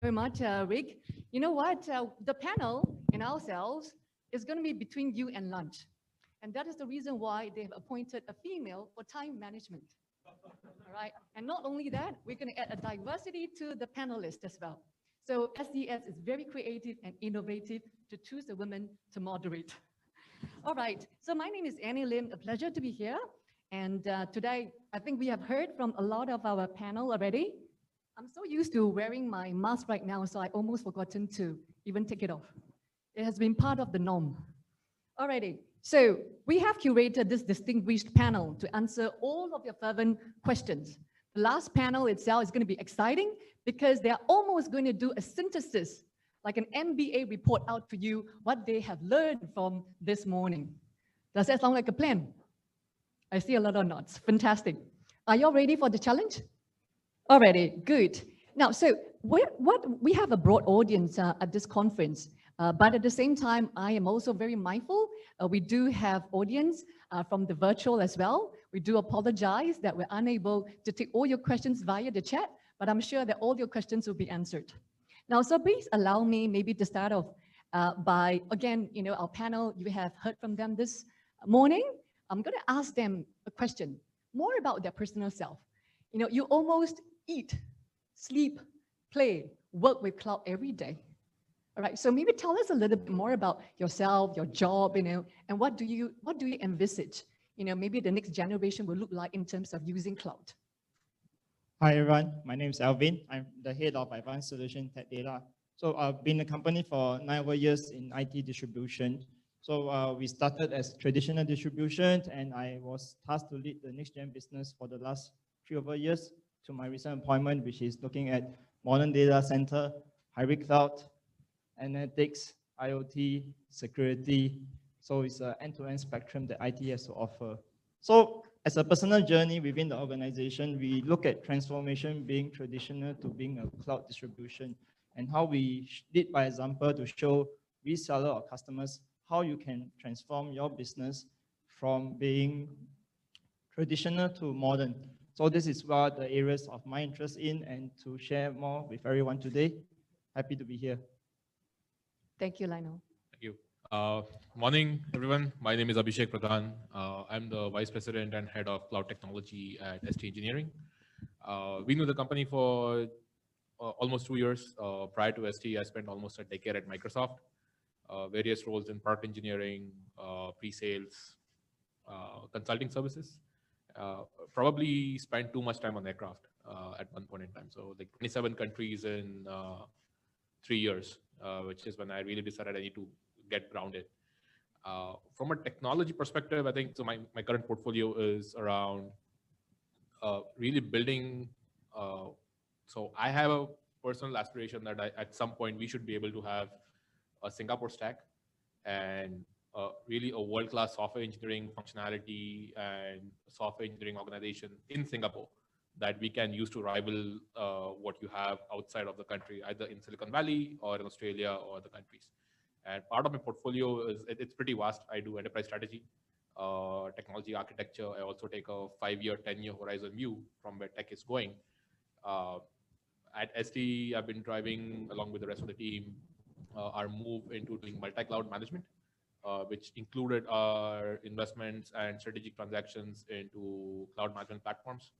Very much, Rick. You know what? The panel and ourselves is going to be between you and lunch. And that is the reason why they've appointed a female for time management. All right. And not only that, we're going to add a diversity to the panelists as well. So SDS is very creative and innovative to choose a woman to moderate. All right. So my name is Annie Lim. A pleasure to be here. And today, I think we have heard from a lot of our panel already. I'm so used to wearing my mask right now, so I almost forgotten to even take it off. It has been part of the norm. Alrighty, so we have curated this distinguished panel to answer all of your fervent questions. The last panel itself is going to be exciting because they're almost going to do a synthesis, like an MBA report out to you, what they have learned from this morning. Does that sound like a plan? I see a lot of nods. Fantastic. Are you all ready for the challenge? Already, good. Now, so we have a broad audience at this conference, but at the same time, I am also very mindful. We do have audience from the virtual as well. We do apologize that we're unable to take all your questions via the chat, but I'm sure that all your questions will be answered. Now, so please allow me maybe to start off by, again, our panel, you have heard from them this morning. I'm going to ask them a question more about their personal self. You almost eat, sleep, play, work with cloud every day. All right, so maybe tell us a little bit more about yourself, your job, and what do you envisage, maybe the next generation will look like in terms of using cloud. Hi everyone, my name is Alvin. I'm the head of Advanced Solution Tech Data. So I've been in the company for 9 over years in IT distribution. So we started as traditional distribution, and I was tasked to lead the next gen business for the last 3 over years to my recent appointment, which is looking at modern data center, hybrid cloud, analytics, IoT, security. So it's an end-to-end spectrum that IT has to offer. So as a personal journey within the organization, we look at transformation being traditional to being a cloud distribution, and how we lead by example to show reseller or customers how you can transform your business from being traditional to modern. So this is what the areas of my interest in, and to share more with everyone today. Happy to be here. Thank you, Lyonel. Thank you. Morning, everyone. My name is Abhishek Pradhan. I'm the Vice President and Head of Cloud Technology at ST Engineering. We knew the company for almost 2 years. Prior to ST, I spent almost a decade at Microsoft, various roles in product engineering, pre-sales, consulting services. Probably spent too much time on aircraft at one point in time. So like 27 countries in 3 years, which is when I really decided I need to get grounded. From a technology perspective, I think so my current portfolio is around really building. So I have a personal aspiration that at some point we should be able to have a Singapore stack and really a world-class software engineering functionality and software engineering organization in Singapore that we can use to rival what you have outside of the country, either in Silicon Valley or in Australia or other countries. And part of my portfolio is, it's pretty vast. I do enterprise strategy, technology architecture. I also take a 5-year, 10-year horizon view from where tech is going. At ST, I've been driving along with the rest of the team our move into doing multi-cloud management, which included our investments and strategic transactions into cloud management platforms.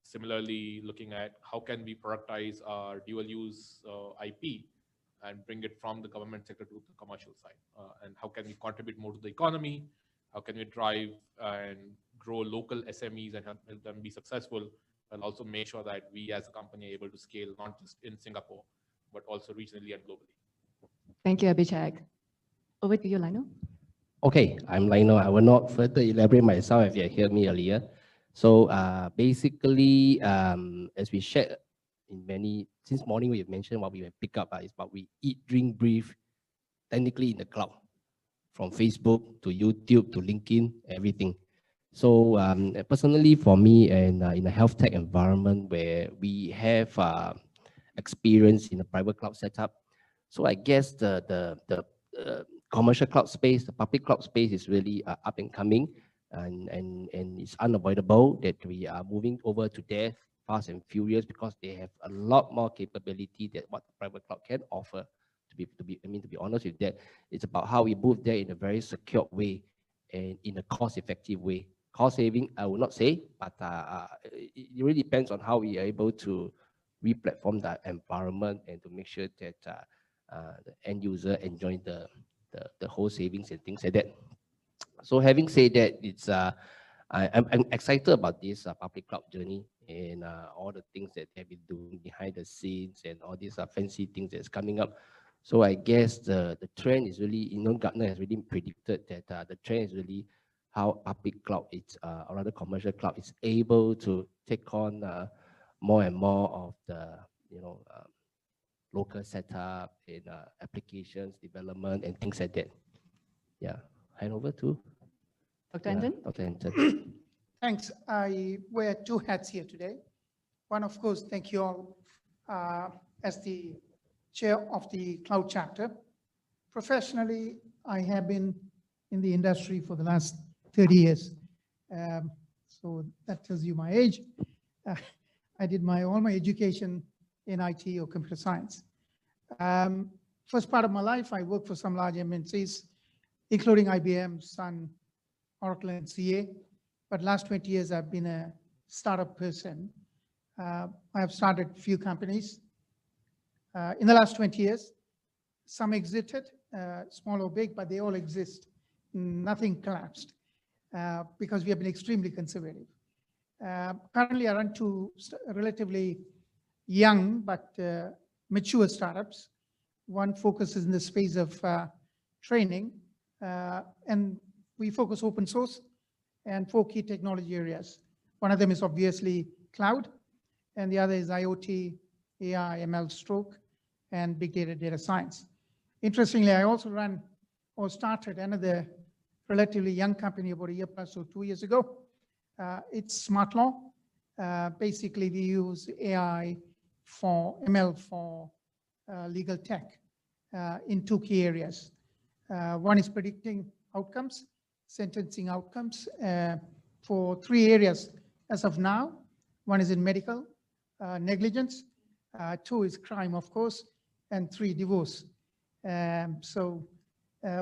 Similarly, looking at how can we productize our dual use IP and bring it from the government sector to the commercial side, and how can we contribute more to the economy, how can we drive and grow local SMEs and help them be successful, and also make sure that we as a company are able to scale not just in Singapore, but also regionally and globally. Thank you, Abhishek. Over to you, Lyonel. Okay, I'm Lyonel. I will not further elaborate myself if you heard me earlier. So basically, as we shared in since morning we have mentioned what we have picked up is what we eat, drink, breathe, technically in the cloud, from Facebook to YouTube to LinkedIn, everything. So personally for me, and in a health tech environment where we have experience in a private cloud setup, so I guess the commercial cloud space, the public cloud space is really up and coming, and it's unavoidable that we are moving over to there fast and furious because they have a lot more capability than what the private cloud can offer. To be honest with that, it's about how we move there in a very secure way and in a cost-effective way. Cost saving, I will not say, but it really depends on how we are able to re-platform the environment and to make sure that the end user enjoy the whole savings and things like that. So having said that, it's I'm excited about this public cloud journey and all the things that they've been doing behind the scenes and all these fancy things that's coming up. So I guess the trend is really, Gartner has really predicted that the trend is really how public cloud, or rather commercial cloud, is able to take on more and more of the local setup and applications development and things like that. Yeah, hand over to Dr. Anton? Dr. Anton. Thanks. I wear two hats here today. One, of course, thank you all as the chair of the cloud chapter. Professionally, I have been in the industry for the last 30 years. So that tells you my age. I did all my education in IT or computer science. First part of my life, I worked for some large MNCs, including IBM, Sun, Oracle, and CA. But last 20 years, I've been a startup person. I have started a few companies. In the last 20 years, some exited, small or big, but they all exist. Nothing collapsed because we have been extremely conservative. Currently, I run two relatively young but mature startups. One focuses in the space of training, and we focus open source and 4 key technology areas. One of them is obviously cloud, and the other is IoT, AI, ML stroke, and big data science. Interestingly, I also started another relatively young company about a year plus or 2 years ago. It's SmartLaw. Basically, we use AI for ML for legal tech in 2 key areas. One is predicting outcomes, sentencing outcomes for 3 areas as of now. One is in medical, negligence. 2 is crime, of course, and 3, divorce. So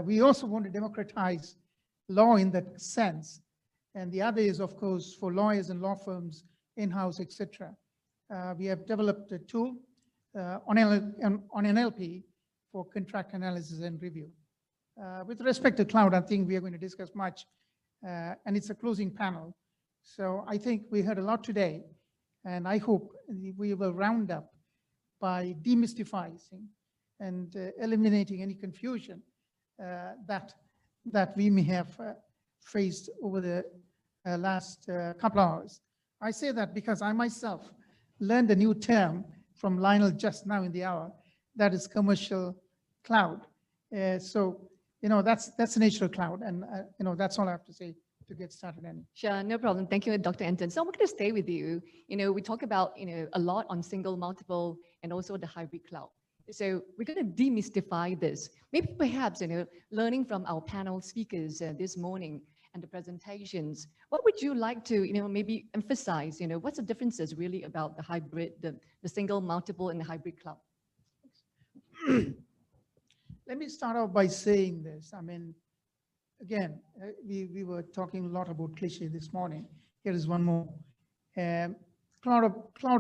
we also want to democratize law in that sense. And the other is, of course, for lawyers and law firms, in-house, etc. We have developed a tool on NLP for contract analysis and review. With respect to cloud, I think we are going to discuss much, and it's a closing panel. So I think we heard a lot today, and I hope we will round up by demystifying and eliminating any confusion that we may have faced over the last couple of hours. I say that because I myself learned a new term from Lyonel just now in the hour, that is commercial cloud. So, that's the nature of cloud, and that's all I have to say to get started. Sure, no problem. Thank you, Dr. Anton. So I'm going to stay with you. We talk about, a lot on single, multiple, and also the hybrid cloud. So we're going to demystify this. Maybe perhaps, learning from our panel speakers this morning and the presentations, what would you like to, maybe emphasize, what's the differences really about the hybrid, the single, multiple, and the hybrid cloud? Let me start off by saying this. I mean, again, we were talking a lot about cliche this morning. Here is one more. Cloud,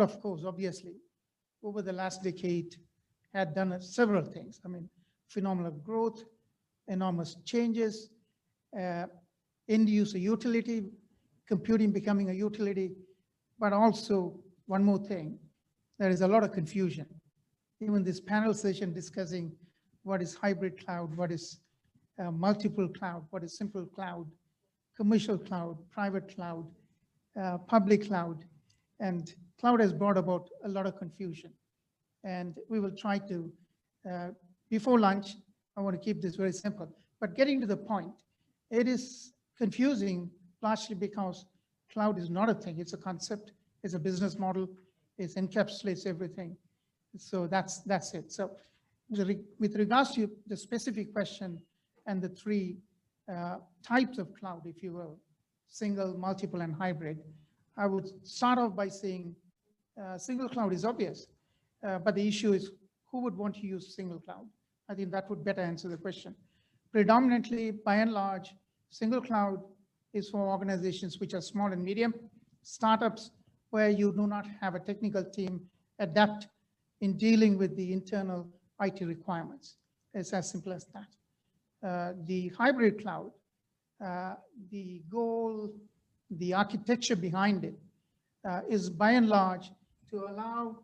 of course, obviously, over the last decade, had done several things. I mean, phenomenal growth, enormous changes, end user utility, computing becoming a utility, but also one more thing, there is a lot of confusion. Even this panel session discussing what is hybrid cloud, what is multiple cloud, what is simple cloud, commercial cloud, private cloud, public cloud, and cloud has brought about a lot of confusion. And we will try to, before lunch, I want to keep this very simple, but getting to the point, it is confusing largely because cloud is not a thing, it's a concept, it's a business model, it encapsulates everything. So that's it. So with regards to the specific question and the 3 types of cloud, if you will, single, multiple, and hybrid, I would start off by saying Single cloud is obvious, but the issue is who would want to use single cloud? I think that would better answer the question. Predominantly, by and large, single cloud is for organizations which are small and medium, startups where you do not have a technical team adept in dealing with the internal IT requirements. It's as simple as that. The hybrid cloud, the goal, the architecture behind it is by and large to allow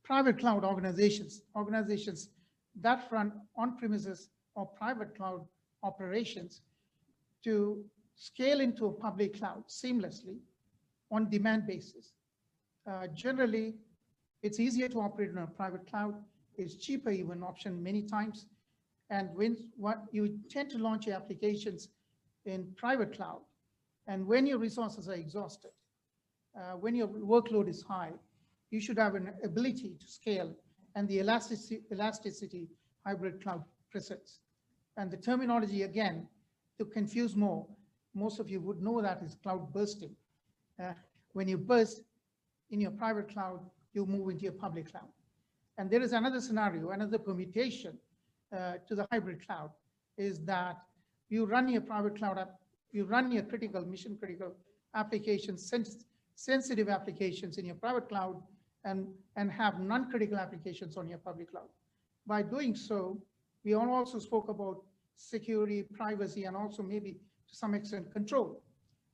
private cloud organizations that run on-premises or private cloud operations to scale into a public cloud seamlessly on demand basis. Generally, it's easier to operate in a private cloud. It's cheaper even option many times. And when you tend to launch your applications in private cloud, and when your resources are exhausted, when your workload is high, you should have an ability to scale, and the elasticity hybrid cloud presents. And the terminology, again, to confuse more, most of you would know that is cloud bursting. When you burst in your private cloud, you move into your public cloud. And there is another scenario, another permutation to the hybrid cloud is that you run your private cloud app, you run your critical, mission critical applications, sensitive applications in your private cloud and have non-critical applications on your public cloud. By doing so, we also spoke about security, privacy, and also maybe to some extent control.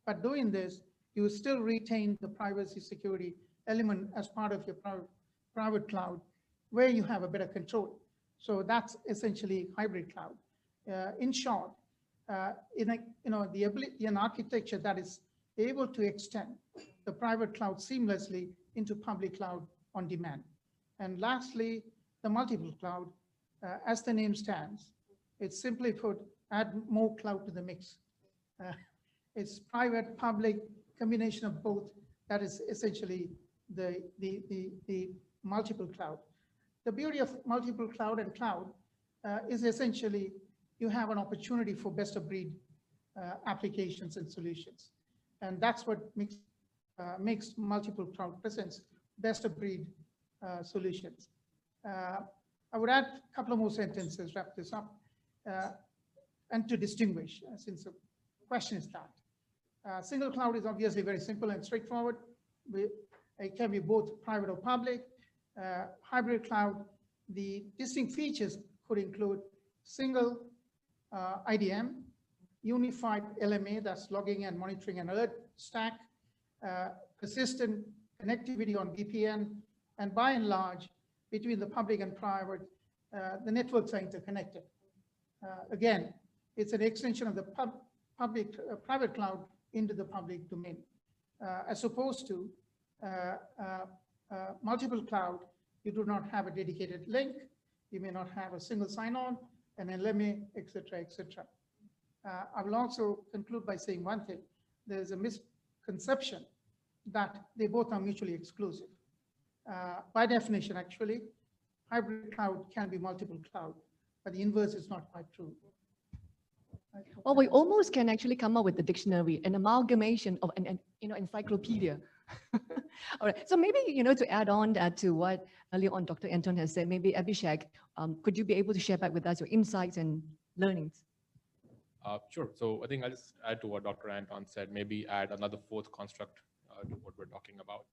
But doing this, you still retain the privacy security element as part of your private cloud where you have a better control. So that's essentially hybrid cloud. In short, the ability, an architecture that is able to extend the private cloud seamlessly into public cloud on demand. And lastly, the multiple cloud, as the name stands, it's simply put, add more cloud to the mix. It's private, public, combination of both. That is essentially the multiple cloud. The beauty of multiple cloud and cloud is essentially you have an opportunity for best of breed applications and solutions. And that's what makes multiple cloud presence best of breed solutions. I would add a couple of more sentences, wrap this up, and to distinguish, since the question is that. Single cloud is obviously very simple and straightforward. It can be both private or public. Hybrid cloud, the distinct features could include single IDM, unified LMA, that's logging and monitoring and alert stack, persistent connectivity on VPN, and by and large, between the public and private, the networks are interconnected. Again, it's an extension of the private cloud into the public domain, as opposed to multiple cloud. You do not have a dedicated link. You may not have a single sign-on, and LMA, et cetera, et cetera. I will also conclude by saying one thing. There's a misconception that they both are mutually exclusive. By definition, actually, hybrid cloud can be multiple cloud, but the inverse is not quite true. Well, we almost can actually come up with a dictionary, an amalgamation of an encyclopedia. All right. So maybe, to add on to what earlier on Dr. Anton has said, maybe Abhishek, could you be able to share back with us your insights and learnings? Sure. So I think I'll just add to what Dr. Anton said, maybe add another fourth construct to what we're talking about.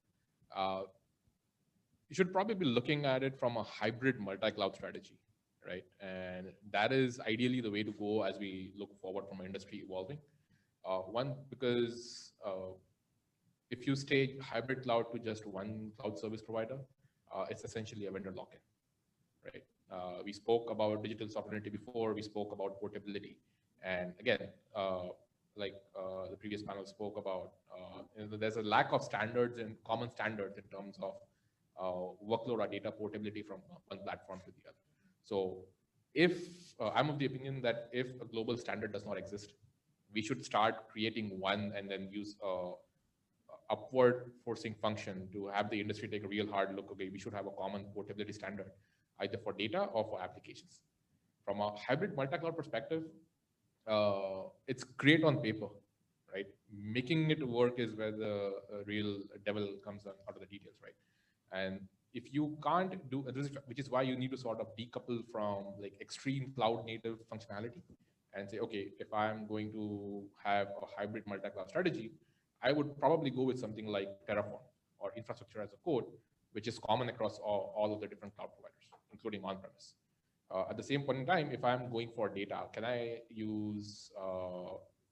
You should probably be looking at it from a hybrid multi-cloud strategy, right? And that is ideally the way to go as we look forward from industry evolving. One, because if you stay hybrid cloud to just one cloud service provider, it's essentially a vendor lock-in, right? We spoke about digital sovereignty before, we spoke about portability. And again, like the previous panel spoke about, there's a lack of standards and common standards in terms of workload or data portability from one platform to the other. So if I'm of the opinion that if a global standard does not exist, we should start creating one and then use upward forcing function to have the industry take a real hard look. Okay, we should have a common portability standard, either for data or for applications. From a hybrid multi-cloud perspective, it's great on paper, right? making it work is where the real devil comes out of the details, right? And if you can't do this, which is why you need to sort of decouple from like extreme cloud native functionality and say, okay, if I'm going to have a hybrid multi-cloud strategy, I would probably go with something like Terraform or infrastructure as a code, which is common across all of the different cloud providers, including on-premise. At the same point in time, if I'm going for data, can I use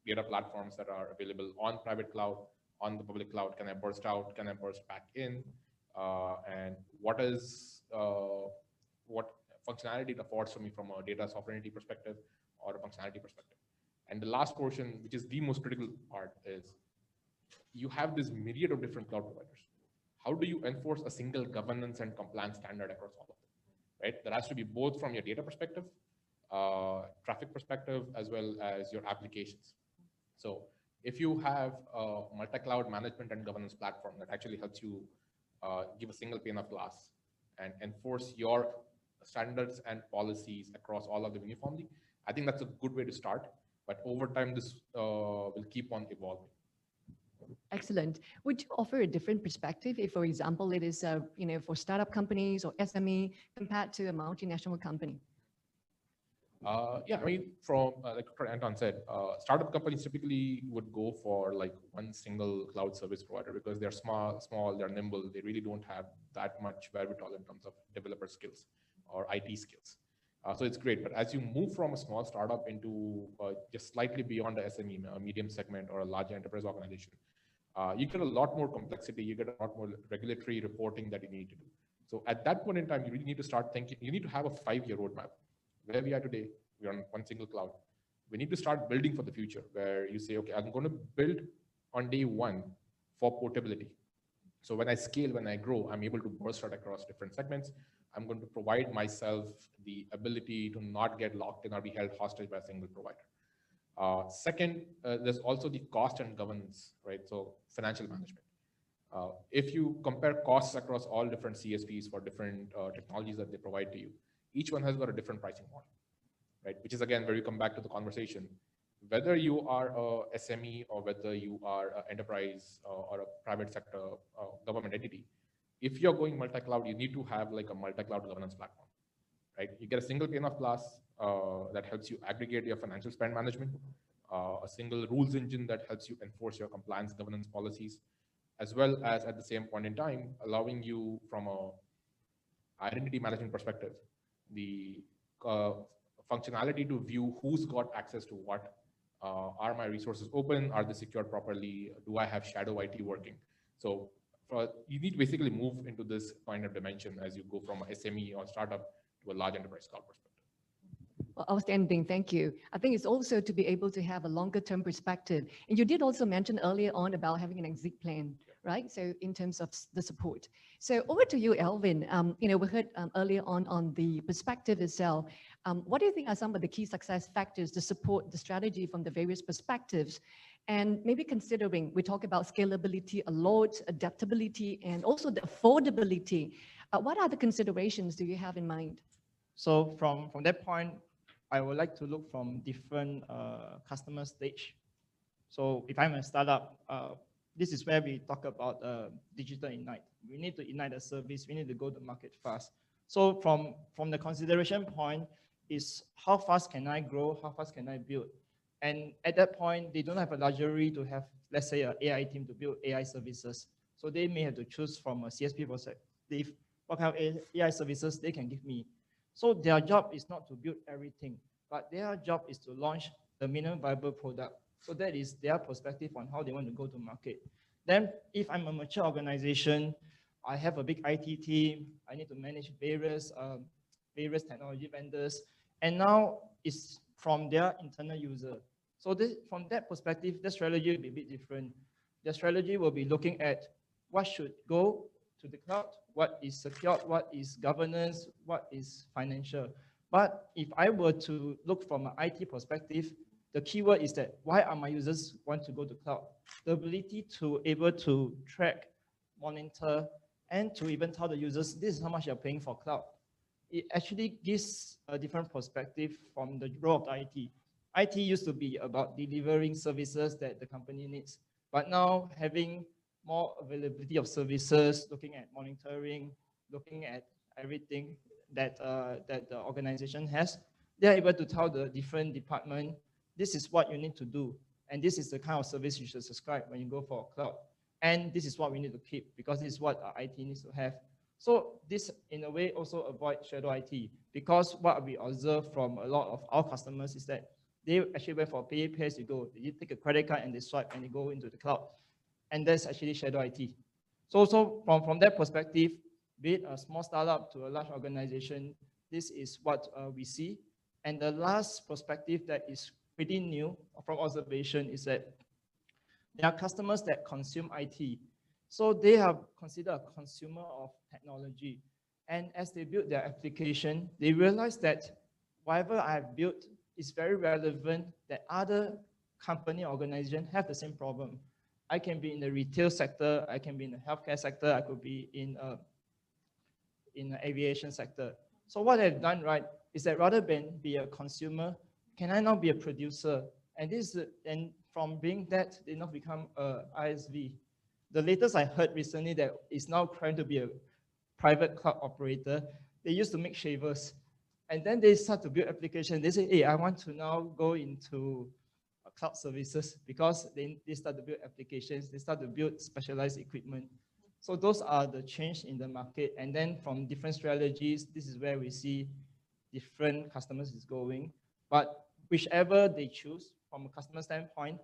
data platforms that are available on private cloud, on the public cloud? Can I burst out? Can I burst back in? And what functionality it affords for me from a data sovereignty perspective or a functionality perspective. And the last portion, which is the most critical part, is you have this myriad of different cloud providers. How do you enforce a single governance and compliance standard across all of them, right? There has to be both from your data perspective, traffic perspective, as well as your applications. So if you have a multi-cloud management and governance platform that actually helps you give a single pane of glass and enforce your standards and policies across all of them uniformly, I think that's a good way to start. But over time, this will keep on evolving. Excellent. Would you offer a different perspective if, for example, it is, for startup companies or SME compared to a multinational company? Yeah, I mean, from like Dr. Anton said, startup companies typically would go for like one single cloud service provider because they're small, they're nimble. They really don't have that much wherewithal in terms of developer skills or IT skills. So it's great. But as you move from a small startup into just slightly beyond the SME, a medium segment or a large enterprise organization, you get a lot more complexity. You get a lot more regulatory reporting that you need to do. So at that point in time, you really need to start thinking, you need to have a 5-year roadmap. Where we are today, we're on one single cloud. We need to start building for the future where you say, okay, I'm going to build on day one for portability. So when I scale, when I grow, I'm able to burst out across different segments. I'm going to provide myself the ability to not get locked in or be held hostage by a single provider. Second, there's also the cost and governance, right? So financial management. If you compare costs across all different CSPs for different technologies that they provide to you, each one has got a different pricing model, right? Which is, again, where you come back to the conversation. Whether you are a SME or whether you are an enterprise or a private sector government entity, if you're going multi-cloud, you need to have like a multi-cloud governance platform, right? You get a single pane of glass that helps you aggregate your financial spend management, a single rules engine that helps you enforce your compliance governance policies, as well as at the same point in time, allowing you from a identity management perspective, the functionality to view who's got access to what. Are my resources open? Are they secured properly? Do I have shadow IT working? So you need to basically move into this kind of dimension as you go from a SME or startup to a large enterprise cloud perspective. Well, outstanding, thank you. I think it's also to be able to have a longer term perspective. And you did also mention earlier on about having an exit plan, right? So in terms of the support. So over to you, Alvin. We heard earlier on the perspective itself. What do you think are some of the key success factors to support the strategy from the various perspectives? And maybe considering, we talk about scalability a lot, adaptability, and also the affordability. What other considerations do you have in mind? So from that point, I would like to look from different customer stage. So if I'm a startup, this is where we talk about digital ignite. We need to ignite a service. We need to go to market fast. So from the consideration point is how fast can I grow? How fast can I build? And at that point, they don't have a luxury to have, let's say, an AI team to build AI services. So they may have to choose from a CSP perspective what kind of AI services they can give me. So their job is not to build everything, but their job is to launch the minimum viable product. So that is their perspective on how they want to go to market. Then if I'm a mature organization, I have a big IT team, I need to manage various technology vendors, and now it's from their internal user. So from that perspective, the strategy will be a bit different. The strategy will be looking at what should go to the cloud, what is secured, what is governance, what is financial. But if I were to look from an IT perspective, the keyword is that why are my users want to go to cloud? The ability to able to track, monitor, and to even tell the users, this is how much you're paying for cloud. It actually gives a different perspective from the role of the IT. IT used to be about delivering services that the company needs. But now having more availability of services, looking at monitoring, looking at everything that, that the organization has, they're able to tell the different department, this is what you need to do. And this is the kind of service you should subscribe when you go for a cloud. And this is what we need to keep because this is what our IT needs to have. So this, in a way, also avoid shadow IT because what we observe from a lot of our customers is that they actually went for pay as you go. You take a credit card and they swipe and they go into the cloud. And that's actually shadow IT. So from that perspective, be it a small startup to a large organization, this is what we see. And the last perspective that is pretty new from observation is that there are customers that consume IT. So they are considered a consumer of technology. And as they build their application, they realize that whatever I have built is very relevant that other company organizations have the same problem. I can be in the retail sector, I can be in the healthcare sector, I could be in the aviation sector. So what I've done right is that rather than be a consumer, can I now be a producer? And this and from being that, they now become a ISV. The latest I heard recently that is now trying to be a private cloud operator. They used to make shavers. And then they start to build applications. They say, hey, I want to now go into cloud services because they start to build applications. They start to build specialized equipment. So those are the change in the market. And then from different strategies, this is where we see different customers is going. But whichever they choose from a customer standpoint,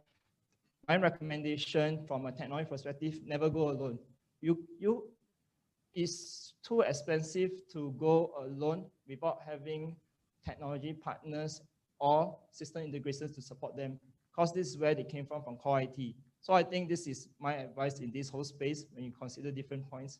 my recommendation from a technology perspective, never go alone. It's too expensive to go alone without having technology partners or system integrators to support them, because this is where they came from core IT. So I think this is my advice in this whole space when you consider different points.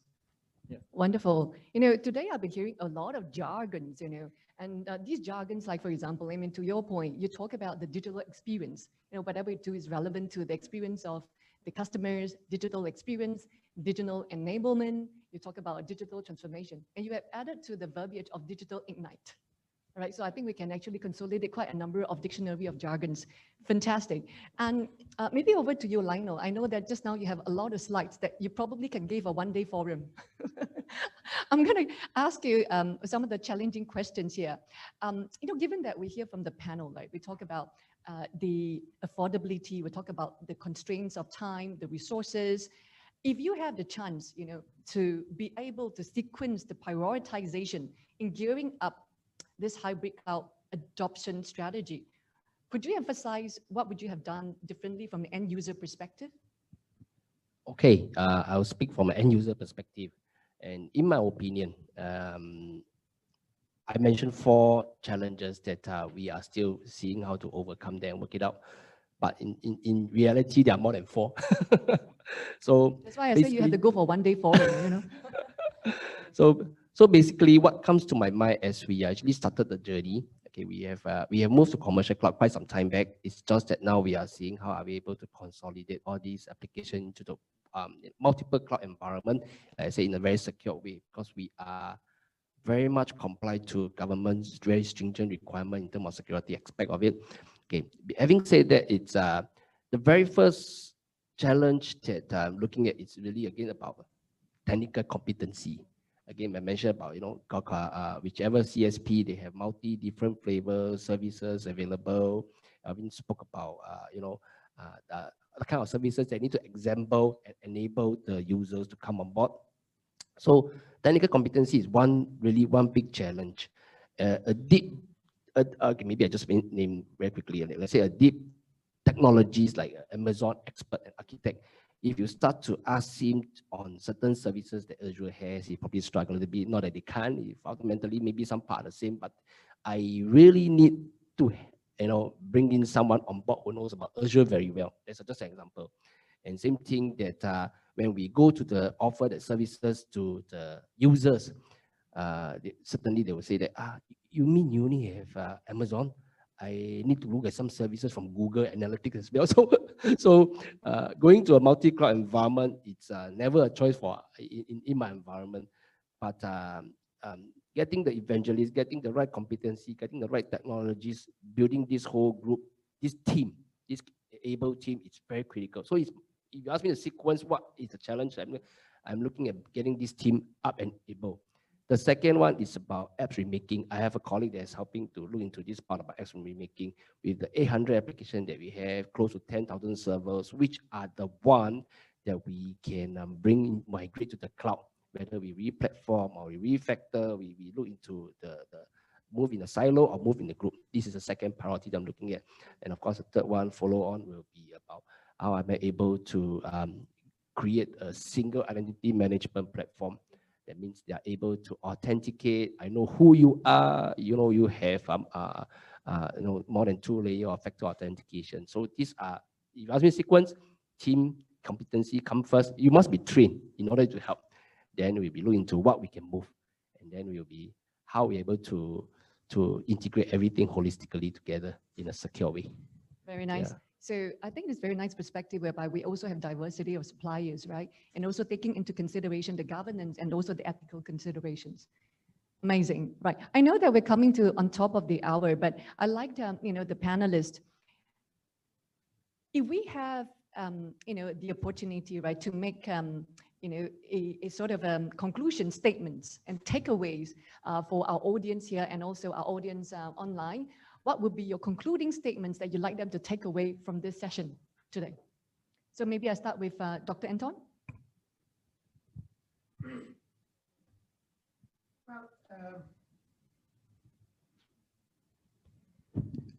Yeah. Wonderful. You know, today I've been hearing a lot of jargons, you know, and these jargons, like, for example, I mean, to your point, you talk about the digital experience. You know, whatever you do is relevant to the experience of the customers, digital experience, digital enablement. You talk about digital transformation, and you have added to the verbiage of digital ignite. All right, so I think we can actually consolidate quite a number of dictionary of jargons. Fantastic. And maybe over to you, Lyonel. I know that just now you have a lot of slides that you probably can give a one-day forum. I'm going to ask you some of the challenging questions here. You know, given that we hear from the panel, right, we talk about the affordability, we talk about the constraints of time, the resources. If you have the chance, you know, to be able to sequence the prioritization in gearing up this hybrid cloud adoption strategy, could you emphasize what would you have done differently from the end user perspective? Okay, I'll speak from an end user perspective. And in my opinion, I mentioned 4 challenges that we are still seeing how to overcome them and work it out. But in reality, there are more than 4. So that's why I say you have to go for one-day forum, you know. So basically, what comes to my mind as we actually started the journey, okay, we have moved to commercial cloud quite some time back. It's just that now we are seeing how are we able to consolidate all these applications into the multiple cloud environment, like I say, in a very secure way, because we are very much compliant to government's very stringent requirement in terms of security aspect of it. Okay, having said that, it's the very first challenge that I'm looking at is really again about technical competency. Again, I mentioned about, you know, whichever CSP, they have different flavors, services available. We spoke about, you know, the kind of services that need to example and enable the users to come on board. So technical competency is one big challenge. Okay, maybe I just name very quickly. Let's say a deep technologies like Amazon expert and architect. If you start to ask him on certain services that Azure has, he probably struggle a little bit. Not that they can't, if fundamentally maybe some part are the same, but I really need to, you know, bring in someone on board who knows about Azure very well. That's just an example. And same thing that when we go to the offer that services to the users, certainly they will say that, you mean you only have Amazon? I need to look at some services from Google Analytics as well. So going to a multi-cloud environment, it's never a choice for in my environment. But getting the evangelists, getting the right competency, getting the right technologies, building this whole group, this team, this able team, it's very critical. So it's if you ask me the sequence, what is the challenge? I'm looking at getting this team up and able. The second one is about apps remaking. I have a colleague that is helping to look into this part about apps remaking with the 800 applications that we have, close to 10,000 servers, which are the one that we can migrate to the cloud, whether we re-platform or we refactor, we look into the move in a silo or move in the group. This is the second priority that I'm looking at. And of course, the third one, follow on, will be about how am I able to create a single identity management platform. That means they are able to authenticate. I know who you are. You know, you have more than 2 layers of factor authentication. So these are, if you ask me sequence, team competency come first. You must be trained in order to help. Then we'll be looking into what we can move, and then we'll be how we're able to integrate everything holistically together in a secure way. Very nice. Yeah. So I think it's very nice perspective whereby we also have diversity of suppliers, right? And also taking into consideration the governance and also the ethical considerations. Amazing, right? I know that we're coming to on top of the hour, but I like the panelists. If we have the opportunity, right, to make a sort of conclusion statements and takeaways for our audience here and also our audience online, what would be your concluding statements that you'd like them to take away from this session today? So maybe I start with Dr. Anton.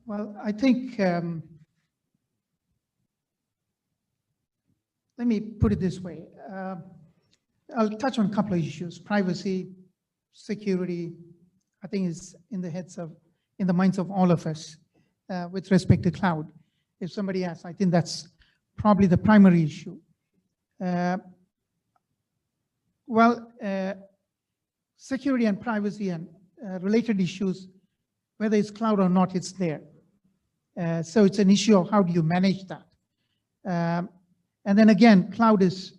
Well, I think, let me put it this way. I'll touch on a couple of issues. Privacy, security, I think is in the minds of all of us with respect to cloud. If somebody asks, I think that's probably the primary issue. Security and privacy and related issues, whether it's cloud or not, it's there. So it's an issue of how do you manage that. And then again, cloud is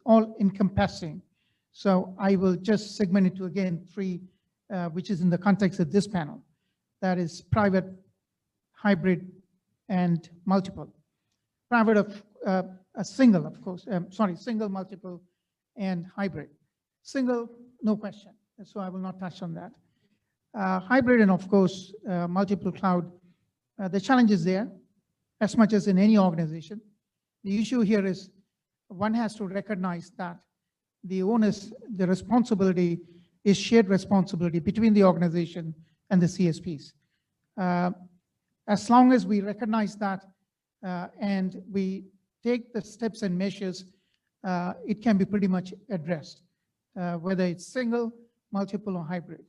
all encompassing. So I will just segment it to, again, 3, which is in the context of this panel. That is private, hybrid, and multiple. Private of a single, of course, single, multiple, and hybrid. Single, no question. So I will not touch on that. Hybrid and of course, multiple cloud, the challenge is there as much as in any organization. The issue here is one has to recognize that the onus, the responsibility is shared responsibility between the organization and the CSPs. As long as we recognize that and we take the steps and measures, it can be pretty much addressed, whether it's single, multiple, or hybrid.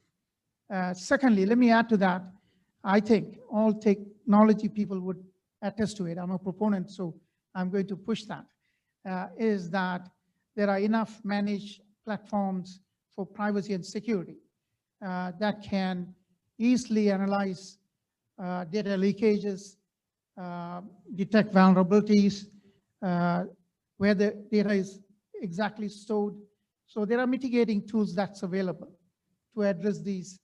Secondly, let me add to that. I think all technology people would attest to it. I'm a proponent, so I'm going to push that, is that there are enough managed platforms for privacy and security that can easily analyze data leakages, detect vulnerabilities, where the data is exactly stored. So there are mitigating tools that's available to address these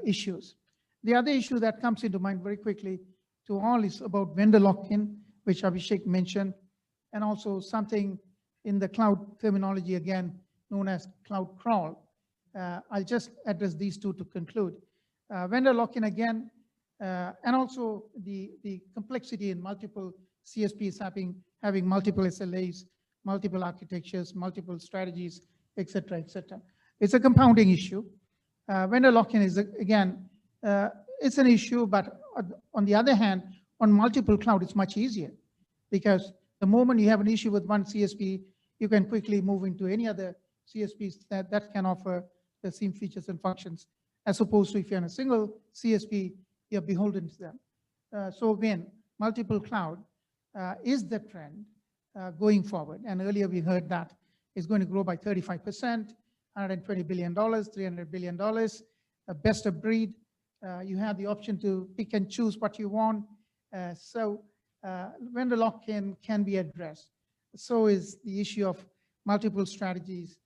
issues. The other issue that comes into mind very quickly to all is about vendor lock-in, which Abhishek mentioned, and also something in the cloud terminology, again, known as cloud crawl. I'll just address these 2 to conclude. Vendor lock-in again, and also the complexity in multiple CSPs having multiple SLAs, multiple architectures, multiple strategies, et cetera, et cetera. It's a compounding issue. Vendor lock-in is, again, it's an issue, but on the other hand, on multiple cloud, it's much easier because the moment you have an issue with one CSP, you can quickly move into any other CSPs that can offer the same features and functions, as opposed to if you're in a single CSP, you're beholden to them. So again, multiple cloud is the trend going forward. And earlier we heard that it's going to grow by 35%, $120 billion, $300 billion, best of breed. You have the option to pick and choose what you want. So vendor lock-in can be addressed. So is the issue of multiple strategies,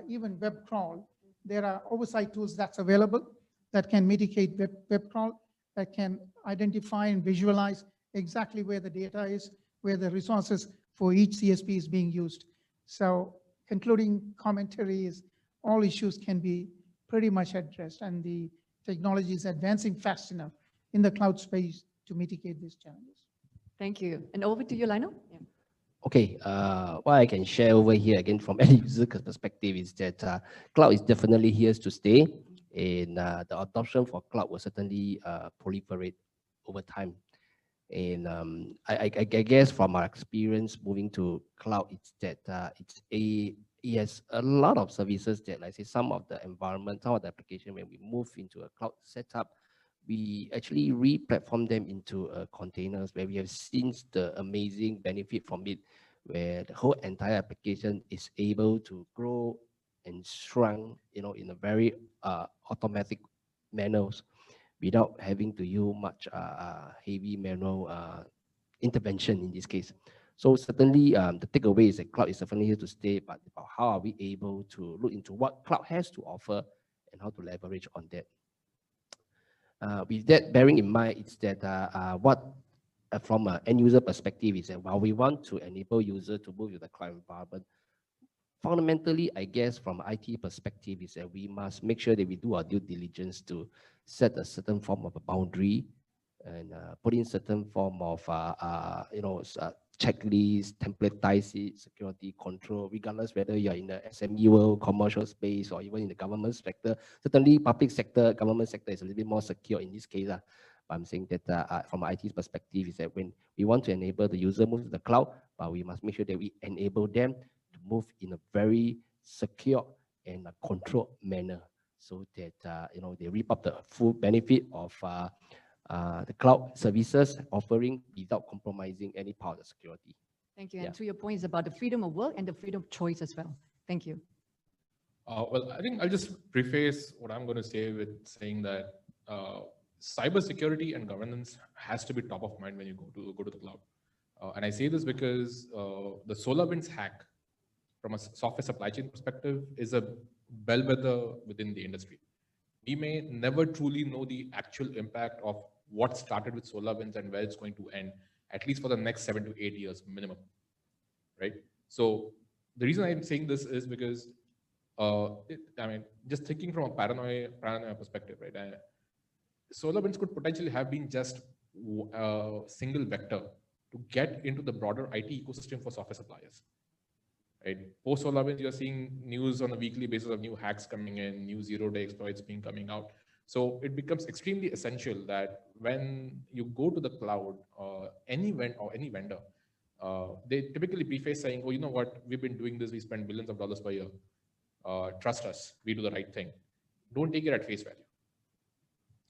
even web crawl. There are oversight tools that's available that can mitigate web crawl, that can identify and visualize exactly where the data is, where the resources for each CSP is being used. So including commentaries, all issues can be pretty much addressed, and the technology is advancing fast enough in the cloud space to mitigate these challenges. Thank you. And over to you, Lyonel. Yeah. Okay, what I can share over here again from end user perspective is that cloud is definitely here to stay, and the adoption for cloud will certainly proliferate over time. And I guess from our experience moving to cloud, it's that it has a lot of services that, like say, some of the environment, some of the application, when we move into a cloud setup, we actually re-platform them into containers where we have seen the amazing benefit from it, where the whole entire application is able to grow and shrunk, in a very automatic manner without having to use much heavy manual intervention in this case. So certainly the takeaway is that cloud is definitely here to stay, but about how are we able to look into what cloud has to offer and how to leverage on that. With that bearing in mind, it's that from an end user perspective is that while we want to enable users to move to the cloud environment, fundamentally, I guess from IT perspective is that we must make sure that we do our due diligence to set a certain form of a boundary and put in certain form of checklist, templatize it, security control, regardless whether you're in the SME world, commercial space, or even in the government sector. Certainly, public sector, government sector is a little bit more secure in this case. But I'm saying that from IT's perspective is that when we want to enable the user move to the cloud, but we must make sure that we enable them to move in a very secure and controlled manner, so that they reap up the full benefit of the cloud services offering without compromising any part of the security. Thank you. And to your point, it's about the freedom of work and the freedom of choice as well. Thank you. Well, I think I'll just preface what I'm going to say with saying that cybersecurity and governance has to be top of mind when you go to the cloud. And I say this because the SolarWinds hack, from a software supply chain perspective, is a bellwether within the industry. We may never truly know the actual impact of what started with SolarWinds and where it's going to end, at least for the next 7 to 8 years minimum, right? So the reason I'm saying this is because, just thinking from a paranoia perspective, right? SolarWinds could potentially have been just a single vector to get into the broader IT ecosystem for software suppliers. Right? Post SolarWinds, you're seeing news on a weekly basis of new hacks coming in, new zero-day exploits coming out. So it becomes extremely essential that when you go to the cloud, any vendor, they typically preface saying, "Oh, you know what? We've been doing this. We spend billions of dollars per year. Trust us. We do the right thing." Don't take it at face value.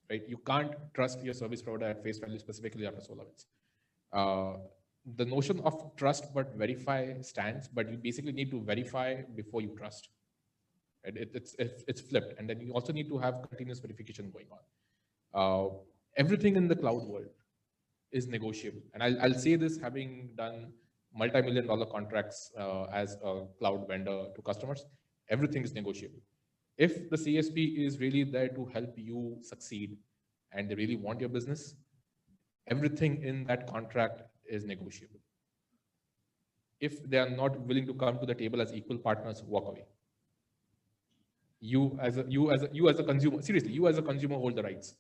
Right? You can't trust your service provider at face value, specifically after SolarWinds. The notion of trust but verify stands, but you basically need to verify before you trust. Right? It's flipped, and then you also need to have continuous verification going on. Everything in the cloud world is negotiable, and I'll say this having done multi-million-dollar contracts as a cloud vendor to customers. Everything is negotiable. If the CSP is really there to help you succeed, and they really want your business, everything in that contract is negotiable. If they are not willing to come to the table as equal partners, walk away. You as a consumer, seriously, you as a consumer hold the rights.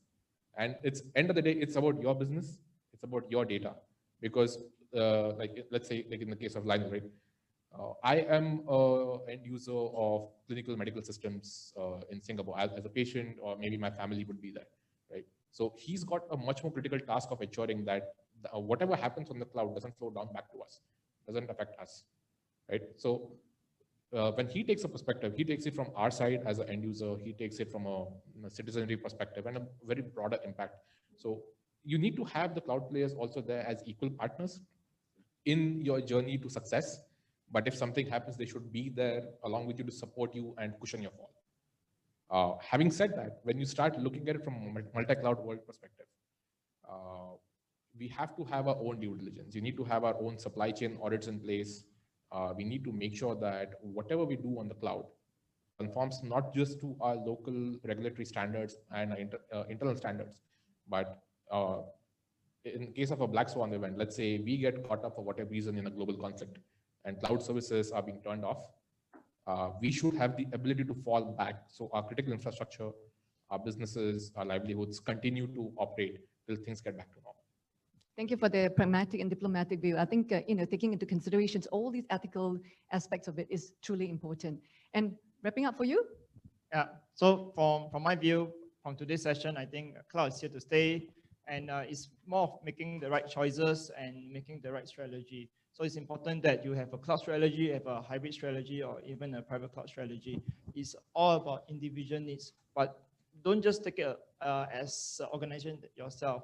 And it's end of the day, it's about your business, it's about your data. Because let's say, like in the case of Lyonel, right? I am an end user of clinical medical systems in Singapore as a patient, or maybe my family would be there, right? So he's got a much more critical task of ensuring that whatever happens on the cloud doesn't flow down back to us, doesn't affect us, right? So when he takes a perspective, he takes it from our side as an end user, he takes it from a citizenry perspective and a very broader impact. So you need to have the cloud players also there as equal partners in your journey to success. But if something happens, they should be there along with you to support you and cushion your fall. Having said that, when you start looking at it from a multi-cloud world perspective, we have to have our own due diligence. You need to have our own supply chain audits in place. We need to make sure that whatever we do on the cloud conforms not just to our local regulatory standards and internal standards, but in case of a black swan event, let's say we get caught up for whatever reason in a global conflict and cloud services are being turned off, we should have the ability to fall back. So our critical infrastructure, our businesses, our livelihoods continue to operate till things get back to normal. Thank you for the pragmatic and diplomatic view. I think, taking into considerations all these ethical aspects of it is truly important. And wrapping up for you? Yeah, so from my view, from today's session, I think cloud is here to stay, and it's more of making the right choices and making the right strategy. So it's important that you have a cloud strategy, you have a hybrid strategy, or even a private cloud strategy. It's all about individual needs, but don't just take it as an organization yourself,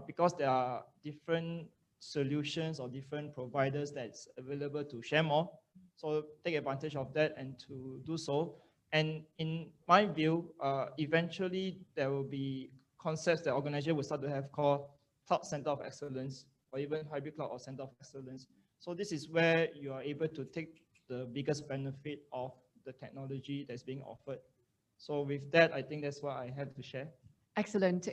because there are different solutions or different providers that's available to share more. So take advantage of that and to do so. And in my view, eventually there will be concepts that organization will start to have called Cloud Center of Excellence, or even Hybrid Cloud or Center of Excellence. So this is where you are able to take the biggest benefit of the technology that's being offered. So with that, I think that's what I have to share. Excellent.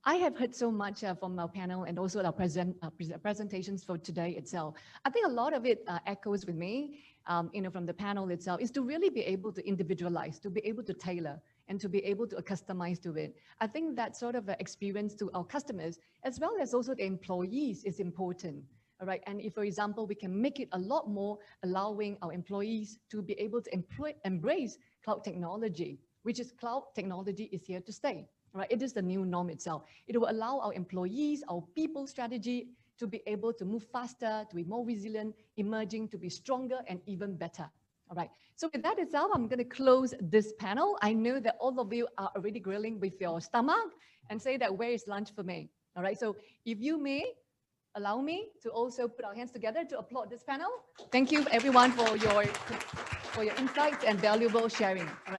I have heard so much from our panel and also our presentations for today itself. I think a lot of it echoes with me, from the panel itself, is to really be able to individualize, to be able to tailor, and to be able to customize to it. I think that sort of experience to our customers, as well as also the employees, is important. All right. And if, for example, we can make it a lot more allowing our employees to be able to embrace cloud technology, which is cloud technology is here to stay. Right? It is the new norm itself. It will allow our employees, our people strategy to be able to move faster, to be more resilient, emerging to be stronger and even better. All right. So with that itself, I'm going to close this panel. I know that all of you are already grilling with your stomach and say that where is lunch for me? All right. So if you may allow me to also put our hands together to applaud this panel. Thank you everyone for your insights and valuable sharing. All right.